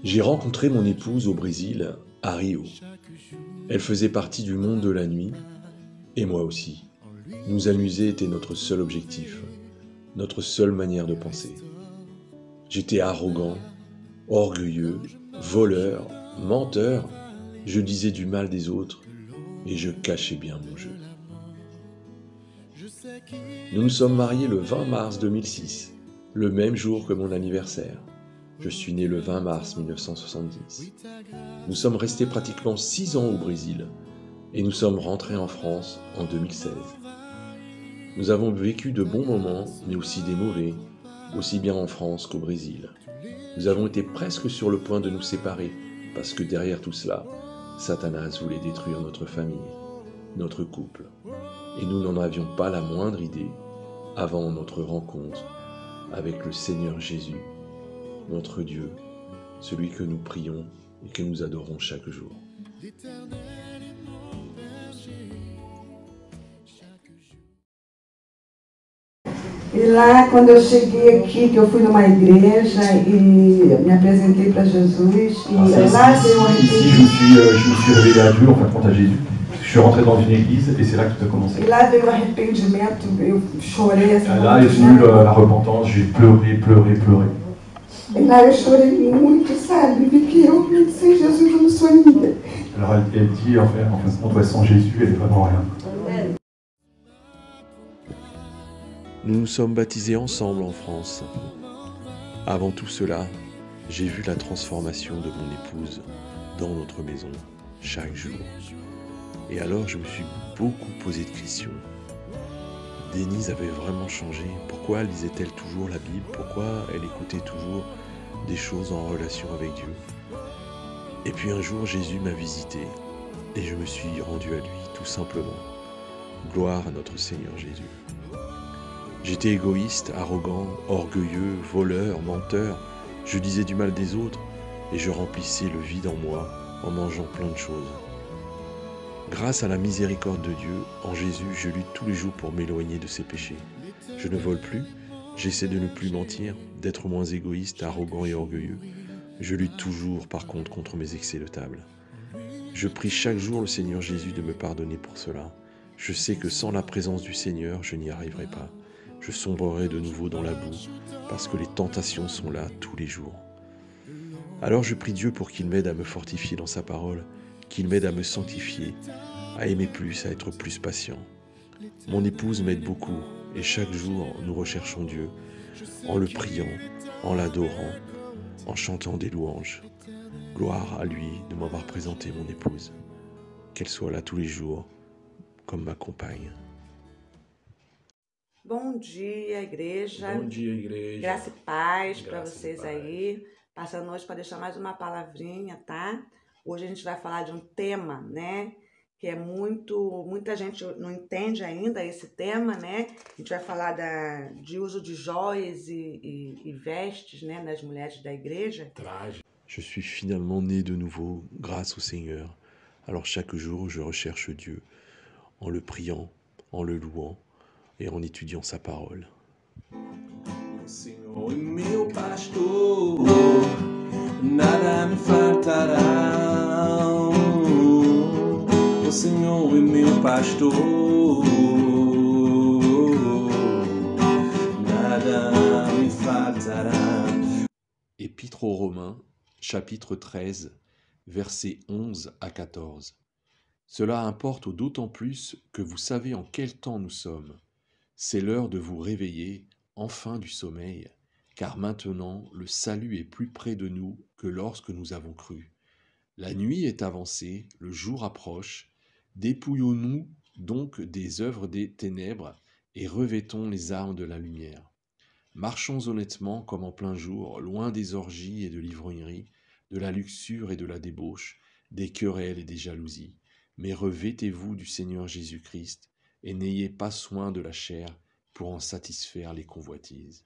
J'ai rencontré mon épouse au Brésil, à Rio. Elle faisait partie du monde de la nuit, et moi aussi. Nous amuser était notre seul objectif, notre seule manière de penser. J'étais arrogant, orgueilleux, voleur, menteur, je disais du mal des autres, et je cachais bien mon jeu. Nous nous sommes mariés le 20 mars 2006, le même jour que mon anniversaire. Je suis né le 20 mars 1970. Nous sommes restés pratiquement 6 ans au Brésil et nous sommes rentrés en France en 2016. Nous avons vécu de bons moments, mais aussi des mauvais, aussi bien en France qu'au Brésil. Nous avons été presque sur le point de nous séparer, parce que derrière tout cela, Satanas voulait détruire notre famille, notre couple. Et nous n'en avions pas la moindre idée avant notre rencontre avec le Seigneur Jésus, notre Dieu, celui que nous prions et que nous adorons chaque jour. E lá, quando eu cheguei aqui, que eu fui numa igreja e me apresentei para Jesus, e lá veio um arrependimento. Je me suis révélé à Dieu, en fin de compte à Jésus. Je suis rentré dans une église et c'est là que tout a commencé. E lá veio o arrependimento, eu chorei assim. Là est venue la repentance, j'ai pleuré. E lá eu chorei muito, sabe? Vi que realmente sem Jesus eu não sou ninguém. Alors elle dit, en fin de compte, ouais, sans Jésus, elle est vraiment rien. Nous nous sommes baptisés ensemble en France. Avant tout cela, j'ai vu la transformation de mon épouse dans notre maison chaque jour. Et alors je me suis beaucoup posé de questions. Denise avait vraiment changé. Pourquoi lisait-elle toujours la Bible? Pourquoi elle écoutait toujours des choses en relation avec Dieu? Et puis un jour, Jésus m'a visité et je me suis rendu à lui, tout simplement. Gloire à notre Seigneur Jésus. J'étais égoïste, arrogant, orgueilleux, voleur, menteur. Je disais du mal des autres et je remplissais le vide en moi en mangeant plein de choses. Grâce à la miséricorde de Dieu, en Jésus, je lutte tous les jours pour m'éloigner de ces péchés. Je ne vole plus, j'essaie de ne plus mentir, d'être moins égoïste, arrogant et orgueilleux. Je lutte toujours, par contre mes excès de table. Je prie chaque jour le Seigneur Jésus de me pardonner pour cela. Je sais que sans la présence du Seigneur, je n'y arriverai pas. Je sombrerai de nouveau dans la boue, parce que les tentations sont là tous les jours. Alors je prie Dieu pour qu'il m'aide à me fortifier dans sa parole, qu'il m'aide à me sanctifier, à aimer plus, à être plus patient. Mon épouse m'aide beaucoup, et chaque jour nous recherchons Dieu, en le priant, en l'adorant, en chantant des louanges. Gloire à lui de m'avoir présenté mon épouse. Qu'elle soit là tous les jours, comme ma compagne. Bom dia, igreja. Bom dia, igreja. Graça e paz para vocês aí. Passando hoje para deixar mais uma palavrinha, tá? Hoje a gente vai falar de um tema, né? Que é muita gente não entende ainda esse tema, né? A gente vai falar de uso de joias e vestes, né? Nas mulheres da igreja. Je suis finalement né de nouveau grâce au Seigneur. Alors chaque jour, je recherche Dieu en le priant, en le louant et en étudiant sa parole. O Senhor é meu pastor, nada me faltará. O Senhor é meu pastor, nada me faltará. Épître aux Romains, chapitre 13, versets 11 à 14. Cela importe d'autant plus que vous savez en quel temps nous sommes. C'est l'heure de vous réveiller, enfin du sommeil, car maintenant le salut est plus près de nous que lorsque nous avons cru. La nuit est avancée, le jour approche. Dépouillons-nous donc des œuvres des ténèbres et revêtons les armes de la lumière. Marchons honnêtement comme en plein jour, loin des orgies et de l'ivrognerie, de la luxure et de la débauche, des querelles et des jalousies. Mais revêtez-vous du Seigneur Jésus-Christ et n'ayez pas soin de la chair pour en satisfaire les convoitises.